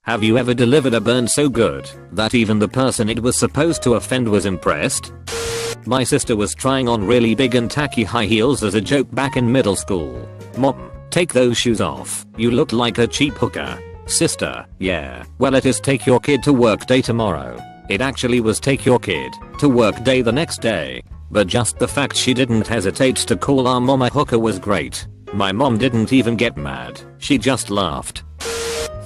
Have you ever delivered a burn so good that even the person it was supposed to offend was impressed? My sister was trying on really big and tacky high heels as a joke back in middle school. Mom, take those shoes off. You look like a cheap hooker. Sister, yeah, well it is take your kid to work day tomorrow. It actually was take your kid to work day the next day. But just the fact she didn't hesitate to call our mom a hooker was great. My mom didn't even get mad. She just laughed.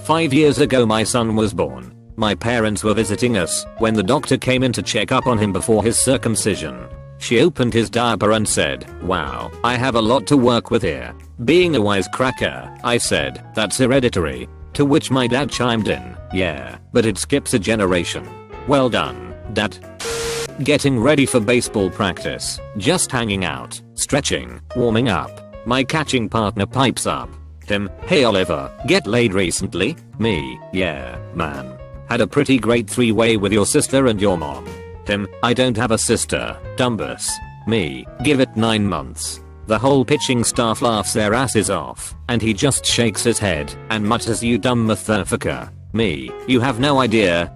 5 years ago my son was born. My parents were visiting us when the doctor came in to check up on him before his circumcision. She opened his diaper and said, "Wow, I have a lot to work with here." Being a wisecracker, I said, "That's hereditary." To which my dad chimed in, "Yeah, but it skips a generation." Well done, Dad. Getting ready for baseball practice. Just hanging out, stretching, warming up. My catching partner pipes up. Tim, "Hey Oliver, get laid recently?" Me, "Yeah, man. Had a pretty great 3-way with your sister and your mom." Tim, "I don't have a sister, Dumbus." Me, "Give it 9 months." The whole pitching staff laughs their asses off, and he just shakes his head and mutters, "You dumb motherfucker." Me, "You have no idea."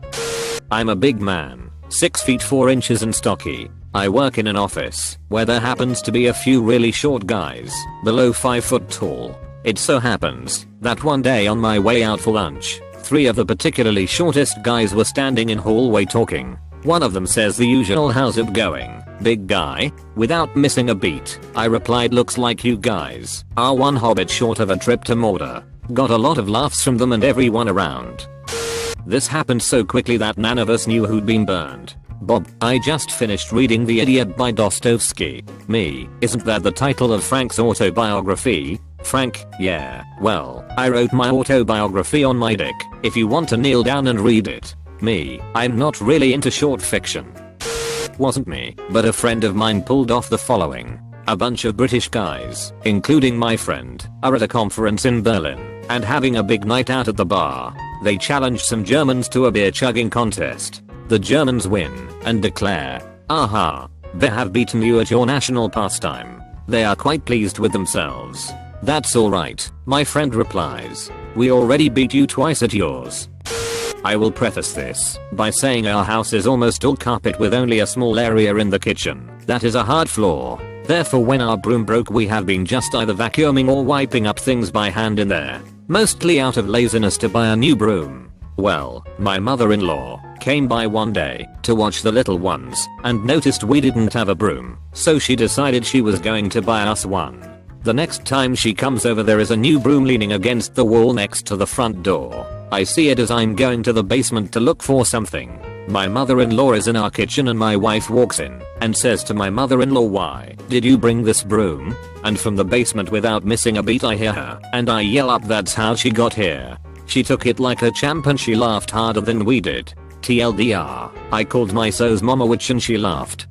I'm a big man, 6 feet 4 inches and stocky. I work in an office where there happens to be a few really short guys below 5 foot tall. It so happens that one day on my way out for lunch, 3 of the particularly shortest guys were standing in hallway talking. One of them says the usual, "How's it going, big guy?" Without missing a beat, I replied, "Looks like you guys are one hobbit short of a trip to Mordor." Got a lot of laughs from them and everyone around. This happened so quickly that none of us knew who'd been burned. Bob, I just finished reading The Idiot by Dostoevsky. Me, "Isn't that the title of Frank's autobiography?" Frank, "Yeah, well, I wrote my autobiography on my dick, if you want to kneel down and read it." Me, "I'm not really into short fiction." Wasn't me, but a friend of mine pulled off the following. A bunch of British guys, including my friend, are at a conference in Berlin and having a big night out at the bar. They challenge some Germans to a beer chugging contest. The Germans win and declare, "Aha, they have beaten you at your national pastime." They are quite pleased with themselves. "That's alright," my friend replies. "We already beat you twice at yours." I will preface this by saying our house is almost all carpet with only a small area in the kitchen that is a hard floor. Therefore when our broom broke we have been just either vacuuming or wiping up things by hand in there. Mostly out of laziness to buy a new broom. Well, my mother-in-law came by one day to watch the little ones and noticed we didn't have a broom, so she decided she was going to buy us one. The next time she comes over there is a new broom leaning against the wall next to the front door. I see it as I'm going to the basement to look for something. My mother-in-law is in our kitchen and my wife walks in and says to my mother-in-law, "Why did you bring this broom?" And from the basement without missing a beat I hear her and I yell up, "That's how she got here." She took it like a champ and she laughed harder than we did. TLDR, I called my so's mom a witch and she laughed.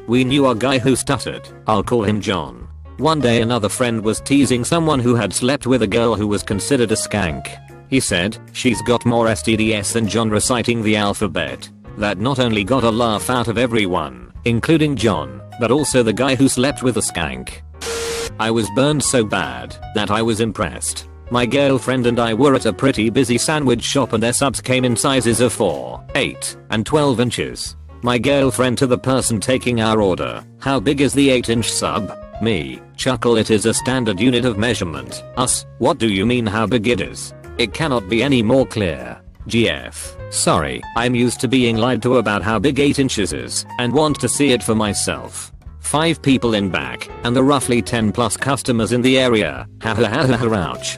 We knew a guy who stuttered. I'll call him John. One day another friend was teasing someone who had slept with a girl who was considered a skank. He said, "She's got more STDs than John reciting the alphabet." That not only got a laugh out of everyone, including John, but also the guy who slept with a skank. I was burned so bad that I was impressed. My girlfriend and I were at a pretty busy sandwich shop and their subs came in sizes of 4, 8, and 12 inches. My girlfriend to the person taking our order, "How big is the 8-inch sub?" Me, chuckle, "It is a standard unit of measurement." Us, "What do you mean how big it is? It cannot be any more clear." GF, "Sorry, I'm used to being lied to about how big 8 inches is and want to see it for myself." 5 people in back and the roughly 10 plus customers in the area. Ha ha ha ha, ouch.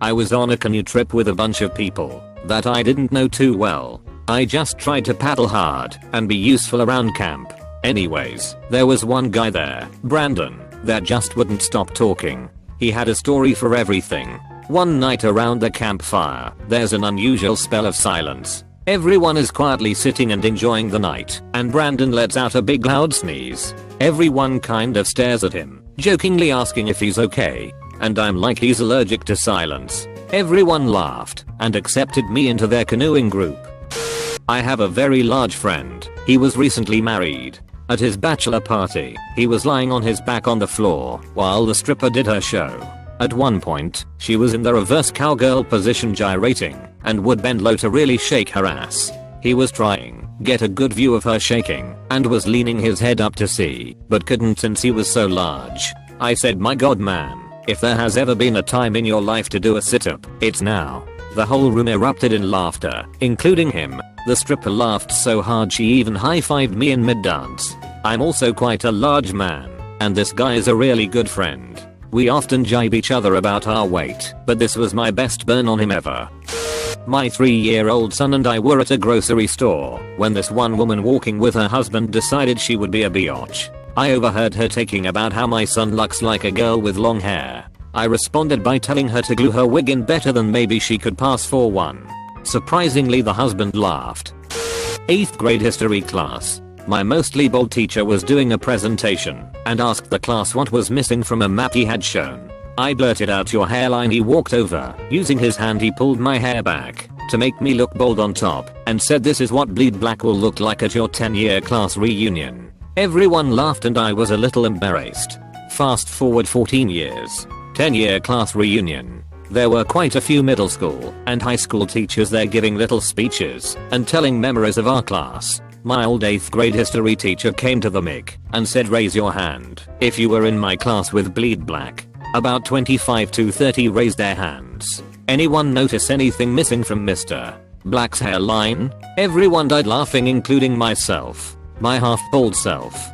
I was on a canoe trip with a bunch of people that I didn't know too well. I just tried to paddle hard and be useful around camp. Anyways, there was one guy there, Brandon, that just wouldn't stop talking. He had a story for everything. One night around the campfire, there's an unusual spell of silence. Everyone is quietly sitting and enjoying the night, and Brandon lets out a big loud sneeze. Everyone kind of stares at him, jokingly asking if he's okay, and I'm like, he's allergic to silence. Everyone laughed and accepted me into their canoeing group. I have a very large friend. He was recently married. At his bachelor party, he was lying on his back on the floor while the stripper did her show. At one point, she was in the reverse cowgirl position gyrating. and would bend low to really shake her ass. He was trying, get a good view of her shaking, and was leaning his head up to see, but couldn't since he was so large. I said, my god man, if there has ever been a time in your life to do a sit-up, it's now. The whole room erupted in laughter, including him. The stripper laughed so hard she even high-fived me in mid-dance. I'm also quite a large man, and this guy is a really good friend. We often jibe each other about our weight, but this was my best burn on him ever. My 3-year-old son and I were at a grocery store when this one woman walking with her husband decided she would be a biatch. I overheard her talking about how my son looks like a girl with long hair. I responded by telling her to glue her wig in better than maybe she could pass for one. Surprisingly, the husband laughed. 8th grade history class. My mostly bald teacher was doing a presentation and asked the class what was missing from a map he had shown. I blurted out, your hairline. He walked over. Using his hand he pulled my hair back to make me look bald on top and said, this is what bleed black will look like at your 10-year class reunion. Everyone laughed and I was a little embarrassed. Fast forward 14 years. 10-year class reunion. There were quite a few middle school and high school teachers there giving little speeches and telling memories of our class. My old 8th grade history teacher came to the mic and said, raise your hand if you were in my class with bleed black. About 25 to 30 raised their hands. Anyone notice anything missing from Mr. Black's hairline? Everyone died laughing, including myself. My half-bald self.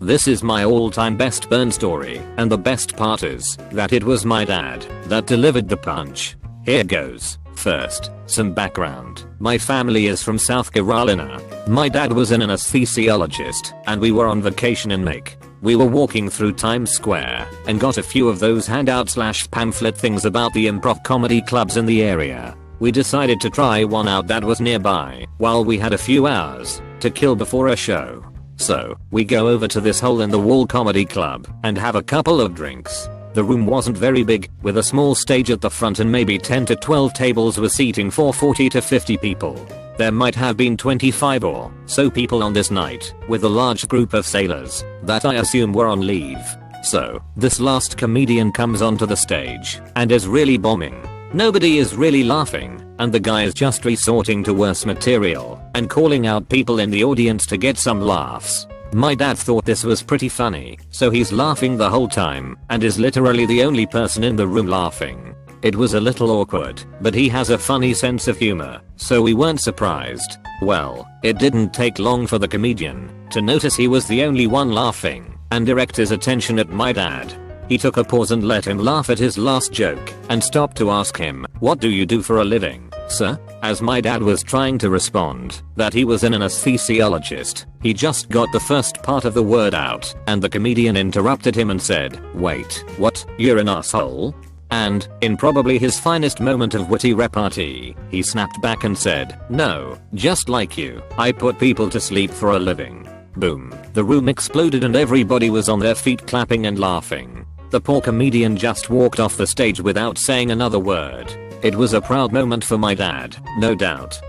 This is my all-time best burn story, and the best part is that it was my dad that delivered the punch. Here goes. First, some background. My family is from South Carolina. My dad was an anesthesiologist, and we were on vacation in Mac. We were walking through Times Square and got a few of those handout/pamphlet things about the improv comedy clubs in the area. We decided to try one out that was nearby while we had a few hours to kill before a show. So, we go over to this hole-in-the-wall comedy club and have a couple of drinks. The room wasn't very big, with a small stage at the front and maybe 10 to 12 tables with seating for 40 to 50 people. There might have been 25 or so people on this night, with a large group of sailors that I assume were on leave. So, this last comedian comes onto the stage and is really bombing. Nobody is really laughing, and the guy is just resorting to worse material and calling out people in the audience to get some laughs. My dad thought this was pretty funny, so he's laughing the whole time and is literally the only person in the room laughing. It was a little awkward, but he has a funny sense of humor, so we weren't surprised. Well, it didn't take long for the comedian to notice he was the only one laughing and direct his attention at my dad. He took a pause and let him laugh at his last joke and stopped to ask him, "What do you do for a living, sir?" As my dad was trying to respond that he was an anesthesiologist, he just got the first part of the word out and the comedian interrupted him and said, "Wait, what? You're an asshole?" And, in probably his finest moment of witty repartee, he snapped back and said, "No, just like you, I put people to sleep for a living." Boom. The room exploded and everybody was on their feet clapping and laughing. The poor comedian just walked off the stage without saying another word. It was a proud moment for my dad, no doubt.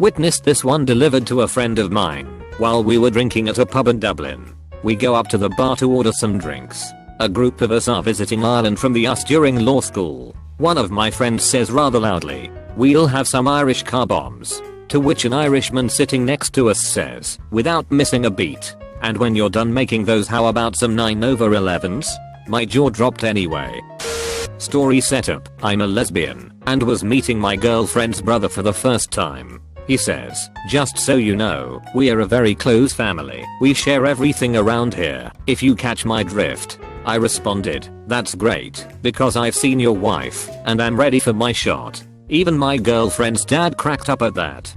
Witnessed this one delivered to a friend of mine while we were drinking at a pub in Dublin. We go up to the bar to order some drinks. A group of us are visiting Ireland from the US during law school. One of my friends says rather loudly, "We'll have some Irish car bombs." To which an Irishman sitting next to us says, without missing a beat, "And when you're done making those, how about some 9/11s? My jaw dropped anyway. Story setup. I'm a lesbian and was meeting my girlfriend's brother for the first time. He says, "Just so you know, we are a very close family. We share everything around here, if you catch my drift." I responded, "That's great, because I've seen your wife, and I'm ready for my shot." Even my girlfriend's dad cracked up at that.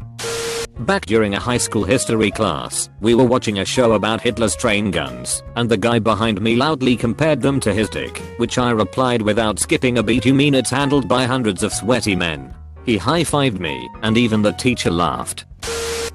Back during a high school history class, we were watching a show about Hitler's train guns, and the guy behind me loudly compared them to his dick, which I replied without skipping a beat, "You mean it's handled by hundreds of sweaty men?" He high-fived me, and even the teacher laughed.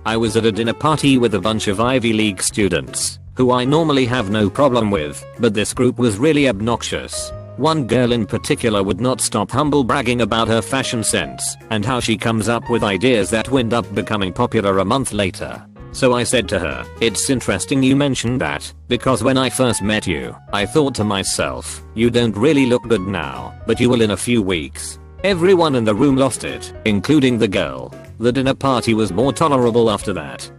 I was at a dinner party with a bunch of Ivy League students, who I normally have no problem with, but this group was really obnoxious. One girl in particular would not stop humble bragging about her fashion sense and how she comes up with ideas that wind up becoming popular a month later. So I said to her, "It's interesting you mentioned that, because when I first met you, I thought to myself, you don't really look good now, but you will in a few weeks." Everyone in the room lost it, including the girl. The dinner party was more tolerable after that.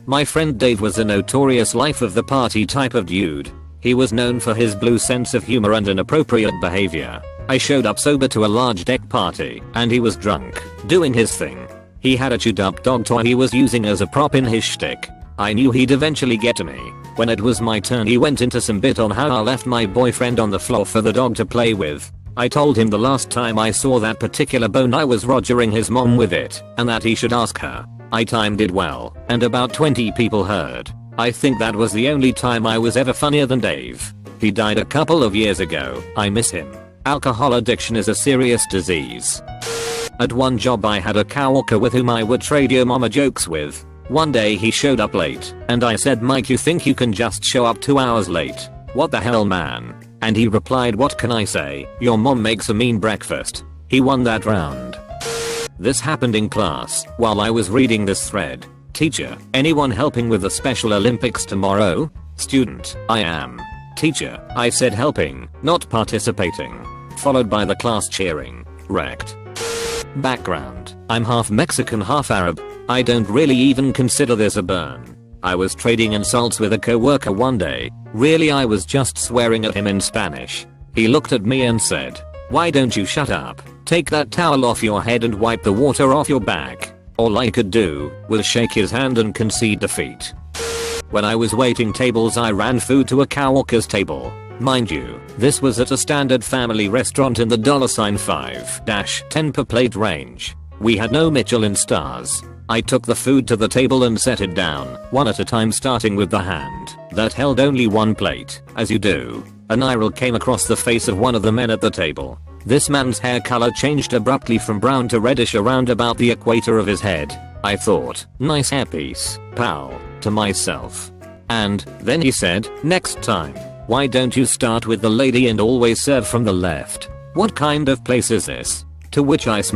My friend Dave was a notorious life of the party type of dude. He was known for his blue sense of humor and inappropriate behavior. I showed up sober to a large deck party, and he was drunk, doing his thing. He had a chewed up dog toy he was using as a prop in his shtick. I knew he'd eventually get to me. When it was my turn, he went into some bit on how I left my boyfriend on the floor for the dog to play with. I told him the last time I saw that particular bone I was rogering his mom with it, and that he should ask her. I timed it well, and about 20 people heard. I think that was the only time I was ever funnier than Dave. He died a couple of years ago. I miss him. Alcohol addiction is a serious disease. At one job I had a coworker with whom I would trade your mama jokes with. One day he showed up late, and I said, "Mike, you think you can just show up 2 hours late? What the hell, man?" And he replied, "What can I say? Your mom makes a mean breakfast." He won that round. This happened in class while I was reading this thread. Teacher, anyone helping with the Special Olympics tomorrow? Student, I am. Teacher, I said helping, not participating. Followed by the class cheering. Wrecked. Background, I'm half Mexican, half Arab. I don't really even consider this a burn. I was trading insults with a coworker one day. Really, I was just swearing at him in Spanish. He looked at me and said, "Why don't you shut up? Take that towel off your head and wipe the water off your back." All I could do was shake his hand and concede defeat. When I was waiting tables, I ran food to a coworker's table. Mind you, this was at a standard family restaurant in the $5-10 per plate range. We had no Michelin stars. I took the food to the table and set it down, one at a time, starting with the hand that held only one plate, as you do. An eye roll came across the face of one of the men at the table. This man's hair color changed abruptly from brown to reddish around about the equator of his head. I thought, "Nice hairpiece, pal," to myself. And then he said, "Next time, why don't you start with the lady and always serve from the left? What kind of place is this?" To which I smiled.